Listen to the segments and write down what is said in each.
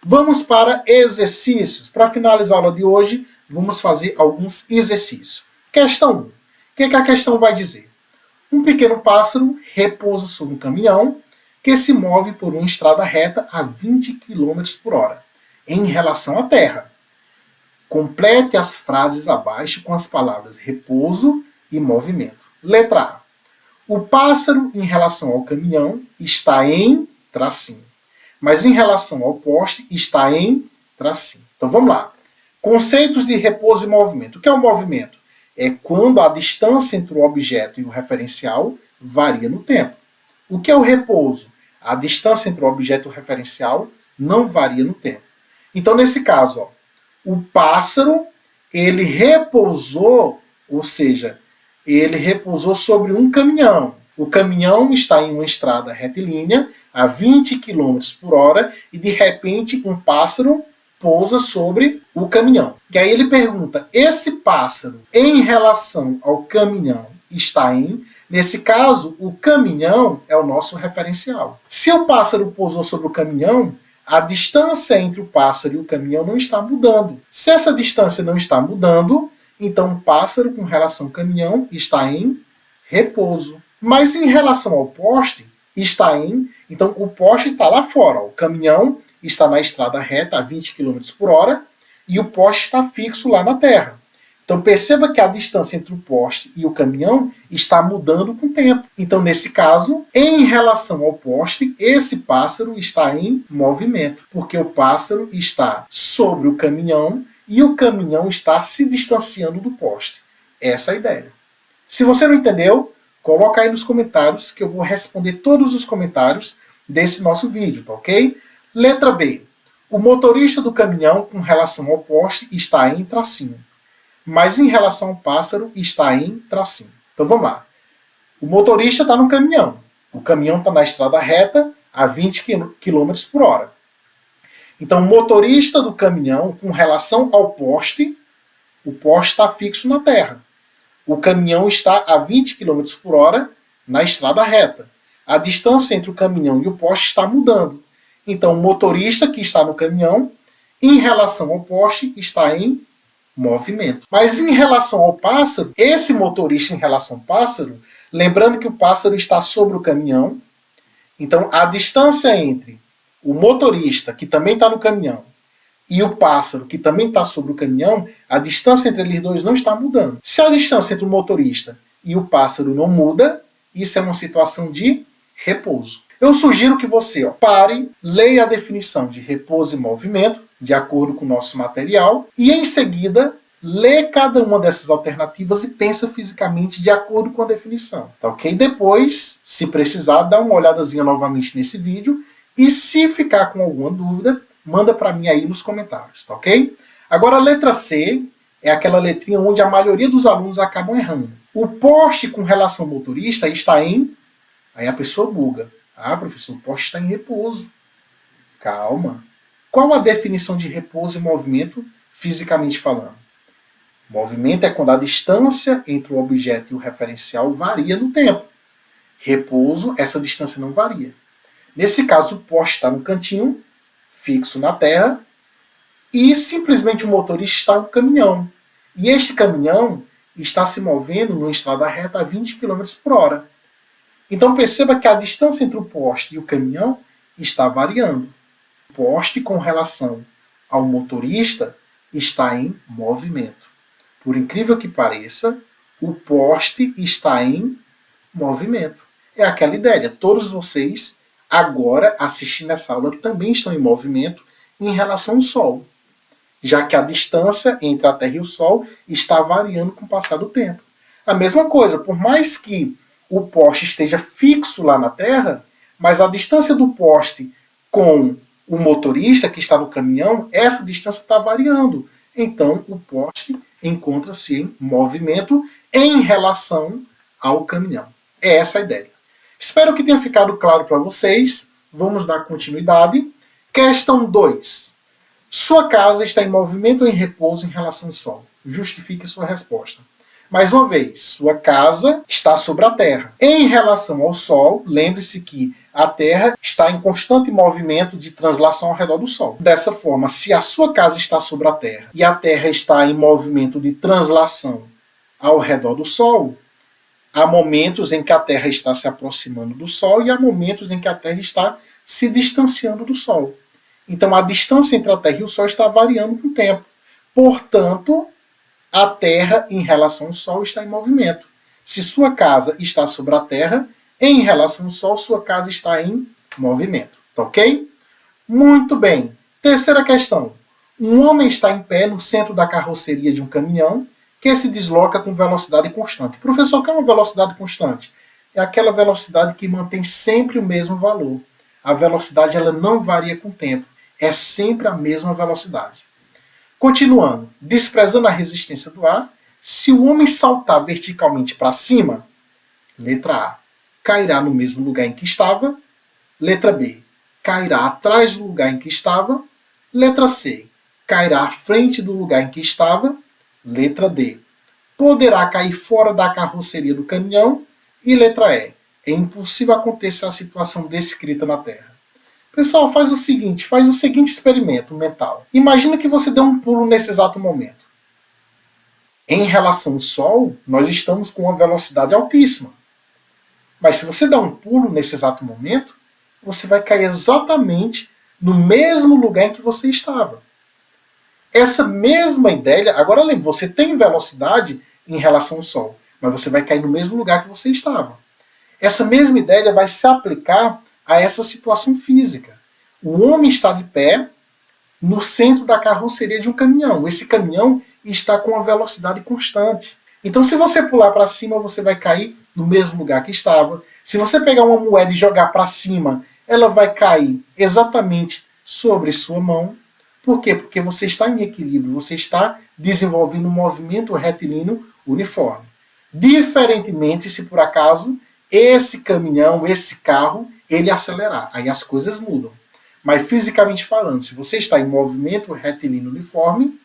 Vamos para exercícios. Para finalizar a aula de hoje, vamos fazer alguns exercícios. Questão 1. O que a questão vai dizer? Um pequeno pássaro repousa sobre um caminhão que se move por uma estrada reta a 20 km por hora, em relação à Terra. Complete as frases abaixo com as palavras repouso e movimento. Letra A. O pássaro, em relação ao caminhão, está em tracinho. Mas em relação ao poste, está em tracinho. Então vamos lá. Conceitos de repouso e movimento. O que é o movimento? É quando a distância entre o objeto e o referencial varia no tempo. O que é o repouso? A distância entre o objeto e o referencial não varia no tempo. Então, nesse caso, ó, o pássaro, ele repousou, ou seja, ele repousou sobre um caminhão. O caminhão está em uma estrada retilínea a 20 km por hora e, de repente, um pássaro pousa sobre o caminhão. E aí ele pergunta, esse pássaro, em relação ao caminhão, está em... Nesse caso, o caminhão é o nosso referencial. Se o pássaro pousou sobre o caminhão, a distância entre o pássaro e o caminhão não está mudando. Se essa distância não está mudando, então o pássaro com relação ao caminhão está em repouso. Mas em relação ao poste, está em... Então o poste está lá fora. O caminhão está na estrada reta a 20 km por hora e o poste está fixo lá na terra. Então perceba que a distância entre o poste e o caminhão está mudando com o tempo. Então nesse caso, em relação ao poste, esse pássaro está em movimento, porque o pássaro está sobre o caminhão e o caminhão está se distanciando do poste. Essa é a ideia. Se você não entendeu, coloca aí nos comentários que eu vou responder todos os comentários desse nosso vídeo, tá ok? Letra B. O motorista do caminhão com relação ao poste está em tracinho, mas em relação ao pássaro está em tracinho. Então vamos lá. O motorista está no caminhão. O caminhão está na estrada reta a 20 km por hora. Então o motorista do caminhão com relação ao poste, o poste está fixo na terra. O caminhão está a 20 km por hora na estrada reta. A distância entre o caminhão e o poste está mudando. Então o motorista que está no caminhão, em relação ao poste, está em movimento. Mas em relação ao pássaro, esse motorista em relação ao pássaro, lembrando que o pássaro está sobre o caminhão, então a distância entre o motorista, que também está no caminhão, e o pássaro, que também está sobre o caminhão, a distância entre eles dois não está mudando. Se a distância entre o motorista e o pássaro não muda, isso é uma situação de repouso. Eu sugiro que você pare, leia a definição de repouso e movimento, de acordo com o nosso material, e em seguida lê cada uma dessas alternativas e pensa fisicamente de acordo com a definição. Tá ok? Depois, se precisar, dá uma olhadazinha novamente nesse vídeo e se ficar com alguma dúvida, manda para mim aí nos comentários, tá ok? Agora a letra C é aquela letrinha onde a maioria dos alunos acabam errando. O poste com relação ao motorista está em... Aí a pessoa buga. Ah, professor, o poste está em repouso. Calma. Qual a definição de repouso e movimento, fisicamente falando? Movimento é quando a distância entre o objeto e o referencial varia no tempo. Repouso, essa distância não varia. Nesse caso, o poste está no cantinho, fixo na terra, e simplesmente o motorista está no caminhão. E este caminhão está se movendo numa estrada reta a 20 km por hora. Então perceba que a distância entre o poste e o caminhão está variando. O poste com relação ao motorista está em movimento. Por incrível que pareça, o poste está em movimento. É aquela ideia. Todos vocês, agora, assistindo essa aula, também estão em movimento em relação ao Sol, já que a distância entre a Terra e o Sol está variando com o passar do tempo. A mesma coisa, por mais que o poste esteja fixo lá na Terra, mas a distância do poste com o motorista que está no caminhão, essa distância está variando. Então, o poste encontra-se em movimento em relação ao caminhão. É essa a ideia. Espero que tenha ficado claro para vocês. Vamos dar continuidade. Questão 2. Sua casa está em movimento ou em repouso em relação ao Sol? Justifique sua resposta. Mais uma vez, sua casa está sobre a Terra. Em relação ao Sol, lembre-se que a Terra está em constante movimento de translação ao redor do Sol. Dessa forma, se a sua casa está sobre a Terra e a Terra está em movimento de translação ao redor do Sol, há momentos em que a Terra está se aproximando do Sol e há momentos em que a Terra está se distanciando do Sol. Então a distância entre a Terra e o Sol está variando com o tempo. Portanto, a Terra em relação ao Sol está em movimento. Se sua casa está sobre a Terra, em relação ao Sol, sua casa está em movimento. Tá ok? Muito bem. Terceira questão. Um homem está em pé no centro da carroceria de um caminhão que se desloca com velocidade constante. Professor, o que é uma velocidade constante? É aquela velocidade que mantém sempre o mesmo valor. A velocidade ela não varia com o tempo. É sempre a mesma velocidade. Continuando. Desprezando a resistência do ar, se o homem saltar verticalmente para cima, letra A, cairá no mesmo lugar em que estava. Letra B, cairá atrás do lugar em que estava. Letra C, cairá à frente do lugar em que estava. Letra D, poderá cair fora da carroceria do caminhão. E letra E, é impossível acontecer a situação descrita na Terra. Pessoal, faz o seguinte experimento mental. Imagina que você deu um pulo nesse exato momento. Em relação ao Sol, nós estamos com uma velocidade altíssima. Mas se você dá um pulo nesse exato momento, você vai cair exatamente no mesmo lugar em que você estava. Essa mesma ideia, agora lembre, você tem velocidade em relação ao Sol, mas você vai cair no mesmo lugar que você estava. Essa mesma ideia vai se aplicar a essa situação física. O homem está de pé no centro da carroceria de um caminhão. Esse caminhão está com uma velocidade constante. Então, se você pular para cima, você vai cair no mesmo lugar que estava. Se você pegar uma moeda e jogar para cima, ela vai cair exatamente sobre sua mão. Por quê? Porque você está em equilíbrio, você está desenvolvendo um movimento retilíneo uniforme. Diferentemente se por acaso esse caminhão, esse carro, ele acelerar. Aí as coisas mudam. Mas fisicamente falando, se você está em movimento retilíneo uniforme,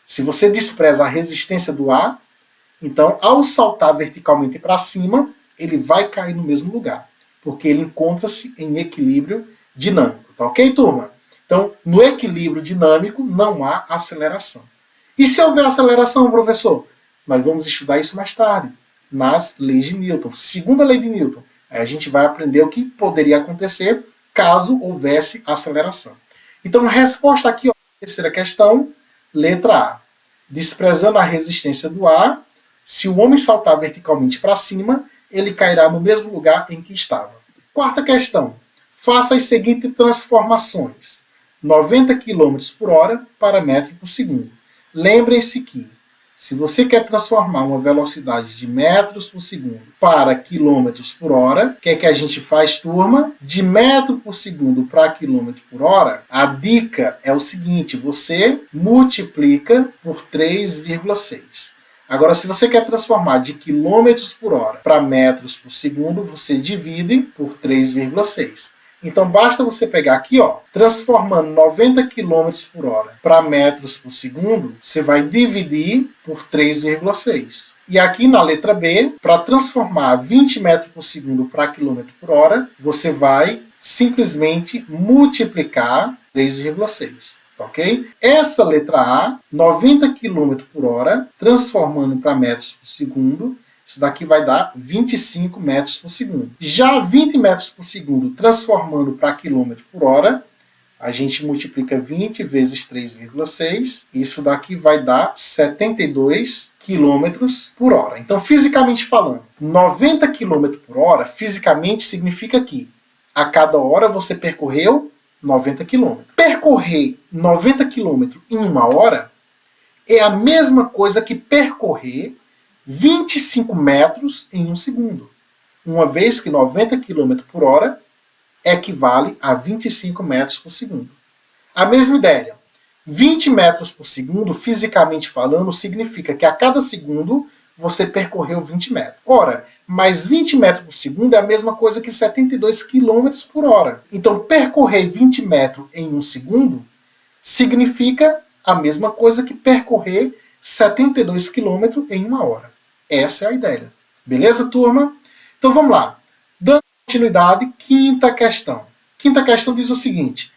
se você despreza a resistência do ar, então ao saltar verticalmente para cima, ele vai cair no mesmo lugar. Porque ele encontra-se em equilíbrio dinâmico. Tá ok, turma? Então, no equilíbrio dinâmico, não há aceleração. E se houver aceleração, professor? Nós vamos estudar isso mais tarde, nas leis de Newton. Segunda lei de Newton. Aí a gente vai aprender o que poderia acontecer caso houvesse aceleração. Então, a resposta aqui, ó, terceira questão, letra A. Desprezando a resistência do ar, se o homem saltar verticalmente para cima, ele cairá no mesmo lugar em que estava. Quarta questão. Faça as seguintes transformações. 90 km por hora para metro por segundo. Lembrem-se que, se você quer transformar uma velocidade de metros por segundo para quilômetros por hora, o que é que a gente faz, turma? De metro por segundo para quilômetro por hora, a dica é o seguinte, você multiplica por 3,6. Agora, se você quer transformar de quilômetros por hora para metros por segundo, você divide por 3,6. Então, basta você pegar aqui, ó, transformando 90 km por hora para metros por segundo, você vai dividir por 3,6. E aqui na letra B, para transformar 20 metros por segundo para quilômetro por hora, você vai simplesmente multiplicar 3,6. Ok? Essa letra A, 90 km por hora, transformando para metros por segundo, isso daqui vai dar 25 metros por segundo. Já 20 metros por segundo transformando para quilômetro por hora, a gente multiplica 20 vezes 3,6. Isso daqui vai dar 72 quilômetros por hora. Então, fisicamente falando, 90 quilômetros por hora, fisicamente significa que a cada hora você percorreu 90 quilômetros. Percorrer 90 quilômetros em uma hora é a mesma coisa que percorrer 25 metros em um segundo. Uma vez que 90 km por hora equivale a 25 metros por segundo. A mesma ideia. 20 metros por segundo, fisicamente falando, significa que a cada segundo você percorreu 20 metros. Ora, mas 20 metros por segundo é a mesma coisa que 72 km por hora. Então, percorrer 20 metros em um segundo significa a mesma coisa que percorrer 72 km em uma hora. Essa é a ideia. Beleza, turma? Então vamos lá. Dando Continuidade, quinta questão. Quinta questão diz o seguinte: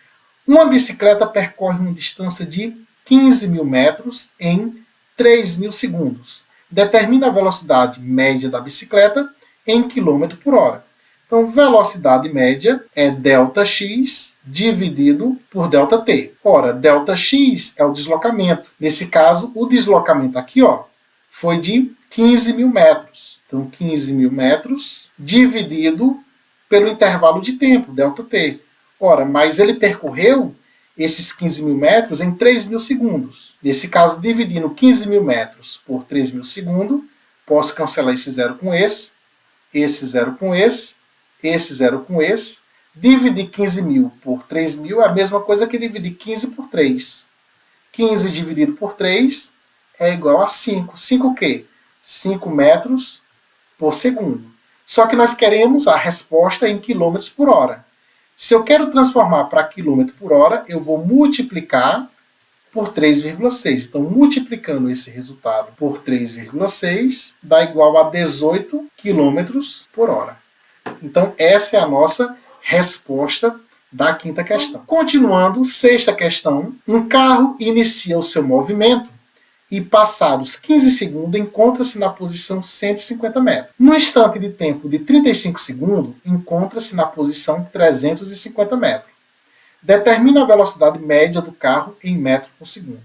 uma bicicleta percorre uma distância de 15.000 metros em 3.000 segundos. Determina a velocidade média da bicicleta em km por hora. Então, velocidade média é ΔX dividido por ΔT. Ora, ΔX é o deslocamento. Nesse caso, o deslocamento aqui foi de 15.000 metros. Então, 15.000 metros dividido pelo intervalo de tempo, ΔT. Ora, mas ele percorreu esses 15.000 metros em 3.000 segundos. Nesse caso, dividindo 15.000 metros por 3.000 segundos, posso cancelar esse zero com esse zero com esse zero com esse. Dividir 15.000 por 3.000 é a mesma coisa que dividir 15 por 3. 15 dividido por 3 é igual a 5. 5 o quê? 5 metros por segundo. Só que nós queremos a resposta em quilômetros por hora. Se eu quero transformar para quilômetro por hora, eu vou multiplicar por 3,6. Então, multiplicando esse resultado por 3,6, dá igual a 18 quilômetros por hora. Então, essa é a nossa resposta da quinta questão. Continuando, sexta questão. Um carro inicia o seu movimento e, passados 15 segundos, encontra-se na posição 150 metros. No instante de tempo de 35 segundos, encontra-se na posição 350 metros. Determina a velocidade média do carro em metros por segundo.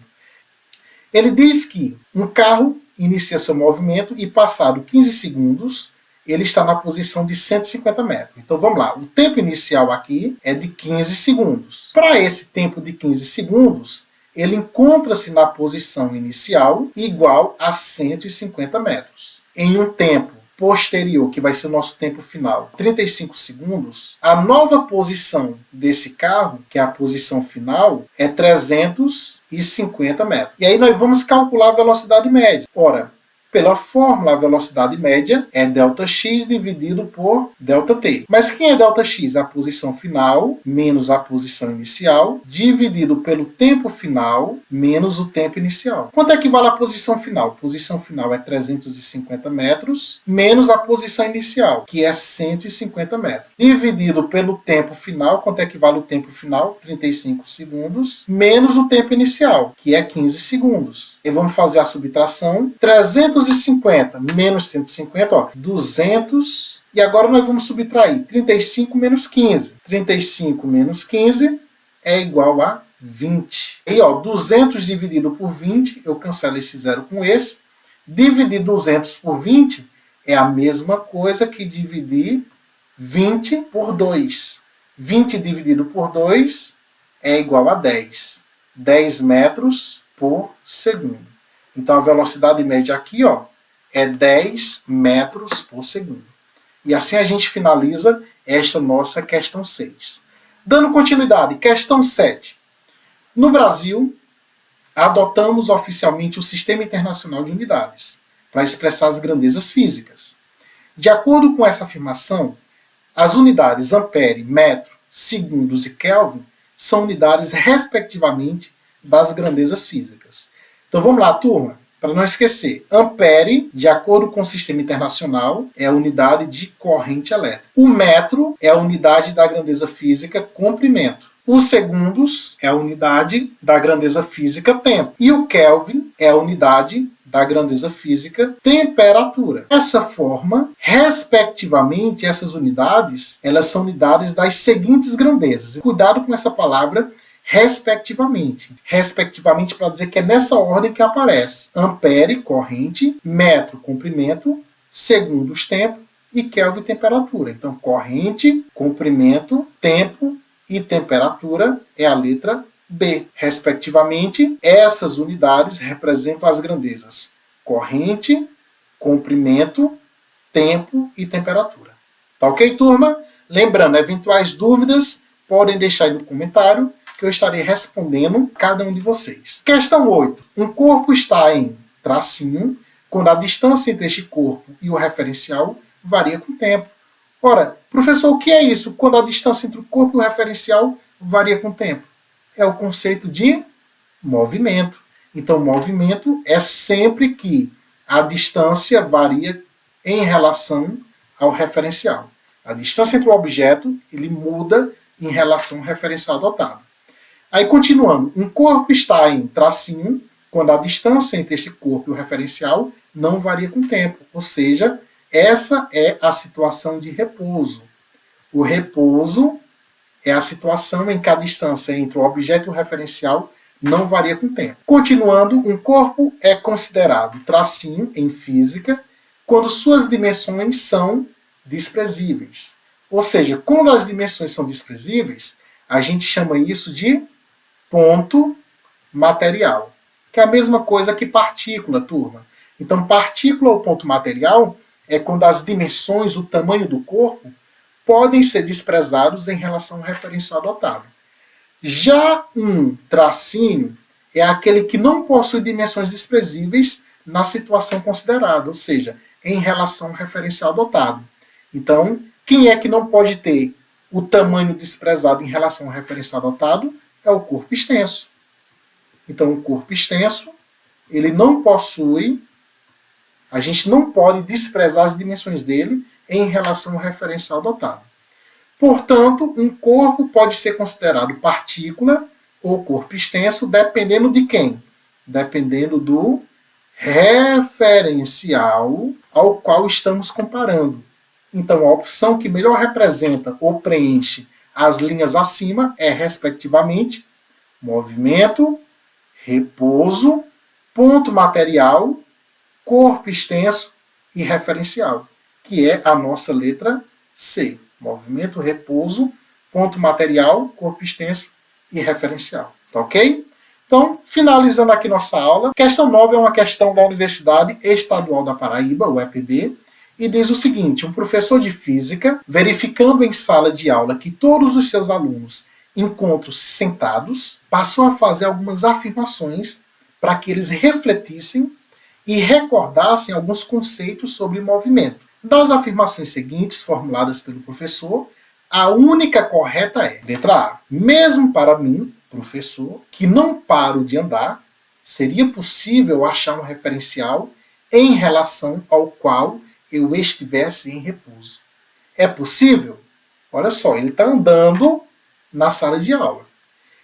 Ele diz que um carro inicia seu movimento e, passado 15 segundos, ele está na posição de 150 metros. Então, vamos lá. O tempo inicial aqui é de 15 segundos. Para esse tempo de 15 segundos, ele encontra-se na posição inicial igual a 150 metros. Em um tempo posterior, que vai ser o nosso tempo final, 35 segundos, a nova posição desse carro, que é a posição final, é 350 metros. E aí nós vamos calcular a velocidade média. Ora, pela fórmula, a velocidade média é ΔX dividido por ΔT. Mas quem é ΔX? A posição final menos a posição inicial, dividido pelo tempo final menos o tempo inicial. Quanto é que vale a posição final? A posição final é 350 metros, menos a posição inicial, que é 150 metros. Dividido pelo tempo final, quanto é que vale o tempo final? 35 segundos, menos o tempo inicial, que é 15 segundos. E vamos fazer a subtração. 350 menos 150, 200. E agora nós vamos subtrair 35 menos 15. 35 menos 15 é igual a 20. E 200 dividido por 20, eu cancelo esse zero com esse. Dividir 200 por 20 é a mesma coisa que dividir 20 por 2. 20 dividido por 2 é igual a 10. 10 metros por segundo. Então, a velocidade média aqui é 10 metros por segundo. E assim a gente finaliza esta nossa questão 6. Dando continuidade, questão 7. No Brasil, adotamos oficialmente o Sistema Internacional de Unidades para expressar as grandezas físicas. De acordo com essa afirmação, as unidades ampere, metro, segundos e Kelvin são unidades, respectivamente, das grandezas físicas. Então vamos lá, turma, para não esquecer. Ampere, de acordo com o Sistema Internacional, é a unidade de corrente elétrica. O metro é a unidade da grandeza física comprimento. Os segundos é a unidade da grandeza física tempo. E o Kelvin é a unidade da grandeza física temperatura. Dessa forma, respectivamente, essas unidades, elas são unidades das seguintes grandezas. Cuidado com essa palavra respectivamente. Respectivamente para dizer que é nessa ordem que aparece. Ampere, corrente, metro, comprimento, segundos, tempo e Kelvin, temperatura. Então, corrente, comprimento, tempo e temperatura é a letra B. Respectivamente, essas unidades representam as grandezas corrente, comprimento, tempo e temperatura. Tá ok, turma? Lembrando, eventuais dúvidas podem deixar aí no comentário que eu estarei respondendo cada um de vocês. Questão 8. Um corpo está em tracinho quando a distância entre este corpo e o referencial varia com o tempo. Ora, professor, o que é isso? Quando a distância entre o corpo e o referencial varia com o tempo? É o conceito de movimento. Então, movimento é sempre que a distância varia em relação ao referencial. A distância entre o objeto ele muda em relação ao referencial adotado. Aí, continuando, um corpo está em tracinho quando a distância entre esse corpo e o referencial não varia com o tempo. Ou seja, essa é a situação de repouso. O repouso é a situação em que a distância entre o objeto e o referencial não varia com o tempo. Continuando, um corpo é considerado tracinho em física quando suas dimensões são desprezíveis. Ou seja, quando as dimensões são desprezíveis, a gente chama isso de ponto material, que é a mesma coisa que partícula, turma. Então, partícula ou ponto material é quando as dimensões, o tamanho do corpo, podem ser desprezados em relação ao referencial adotado. Já um tracinho é aquele que não possui dimensões desprezíveis na situação considerada, ou seja, em relação ao referencial adotado. Então, quem é que não pode ter o tamanho desprezado em relação ao referencial adotado? É o corpo extenso. Então, o corpo extenso, ele não possui, a gente não pode desprezar as dimensões dele em relação ao referencial adotado. Portanto, um corpo pode ser considerado partícula ou corpo extenso, dependendo de quem? Dependendo do referencial ao qual estamos comparando. Então, a opção que melhor representa ou preenche as linhas acima é, respectivamente, movimento, repouso, ponto material, corpo extenso e referencial, que é a nossa letra C. Movimento, repouso, ponto material, corpo extenso e referencial. Tá ok? Então, finalizando aqui nossa aula, questão 9 é uma questão da Universidade Estadual da Paraíba, UEPB, e diz o seguinte: um professor de física, verificando em sala de aula que todos os seus alunos encontram-se sentados, passou a fazer algumas afirmações para que eles refletissem e recordassem alguns conceitos sobre movimento. Das afirmações seguintes, formuladas pelo professor, a única correta é, letra A, mesmo para mim, professor, que não paro de andar, seria possível achar um referencial em relação ao qual eu estivesse em repouso. É possível? Olha só, ele está andando na sala de aula.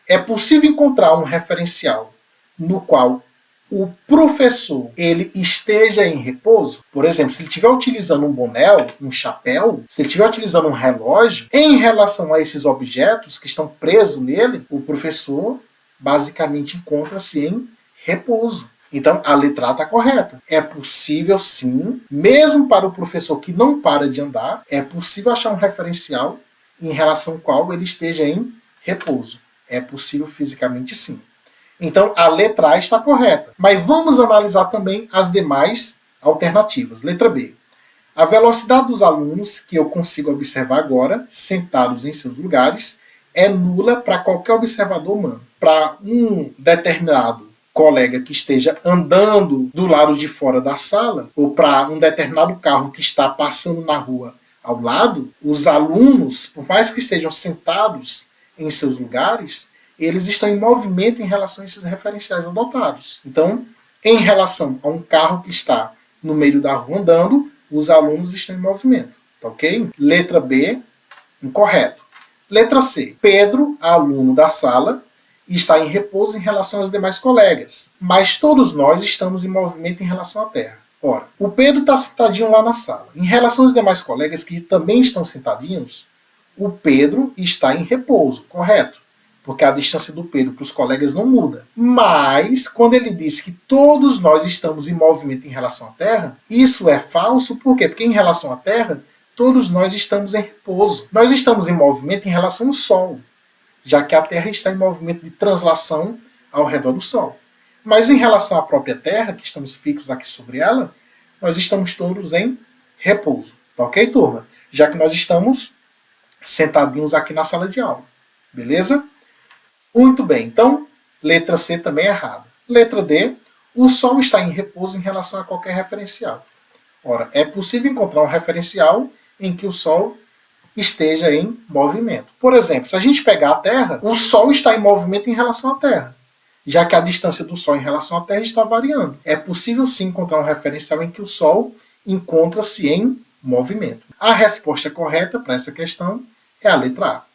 É possível encontrar um referencial no qual o professor ele esteja em repouso? Por exemplo, se ele estiver utilizando um boné, um chapéu, se ele estiver utilizando um relógio, em relação a esses objetos que estão presos nele, o professor basicamente encontra-se em repouso. Então, a letra A está correta. É possível, sim, mesmo para o professor que não para de andar, é possível achar um referencial em relação ao qual ele esteja em repouso. É possível fisicamente, sim. Então, a letra A está correta. Mas vamos analisar também as demais alternativas. Letra B. A velocidade dos alunos, que eu consigo observar agora, sentados em seus lugares, é nula para qualquer observador humano. Para um determinado colega que esteja andando do lado de fora da sala, ou para um determinado carro que está passando na rua ao lado, os alunos, por mais que estejam sentados em seus lugares, eles estão em movimento em relação a esses referenciais adotados. Então, em relação a um carro que está no meio da rua andando, os alunos estão em movimento. Tá ok? Letra B, incorreto. Letra C. Pedro, aluno da sala, está em repouso em relação aos demais colegas. Mas todos nós estamos em movimento em relação à Terra. Ora, o Pedro está sentadinho lá na sala. Em relação aos demais colegas que também estão sentadinhos, o Pedro está em repouso, correto? Porque a distância do Pedro para os colegas não muda. Mas, quando ele diz que todos nós estamos em movimento em relação à Terra, isso é falso, por quê? Porque em relação à Terra, todos nós estamos em repouso. Nós estamos em movimento em relação ao Sol, já que a Terra está em movimento de translação ao redor do Sol. Mas em relação à própria Terra, que estamos fixos aqui sobre ela, nós estamos todos em repouso. Tá ok, turma? Já que nós estamos sentadinhos aqui na sala de aula. Beleza? Muito bem, então, letra C também é errada. Letra D, o Sol está em repouso em relação a qualquer referencial. Ora, é possível encontrar um referencial em que o Sol esteja em movimento. Por exemplo, se a gente pegar a Terra, o Sol está em movimento em relação à Terra, já que a distância do Sol em relação à Terra está variando. É possível sim encontrar um referencial em que o Sol encontra-se em movimento. A resposta correta para essa questão é a letra A.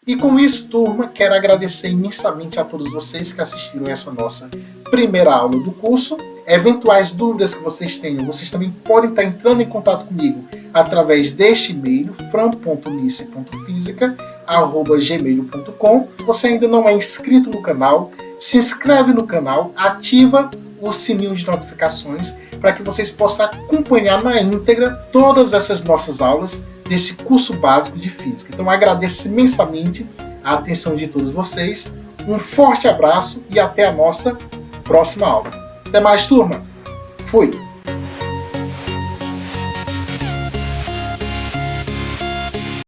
E com isso, turma, quero agradecer imensamente a todos vocês que assistiram essa nossa primeira aula do curso. Eventuais dúvidas que vocês tenham, vocês também podem estar entrando em contato comigo através deste e-mail, fran.nice.fisica@gmail.com. Se você ainda não é inscrito no canal, se inscreve no canal, ativa o sininho de notificações para que vocês possam acompanhar na íntegra todas essas nossas aulas desse curso básico de Física. Então agradeço imensamente a atenção de todos vocês, um forte abraço e até a nossa próxima aula. Até mais, turma! Fui!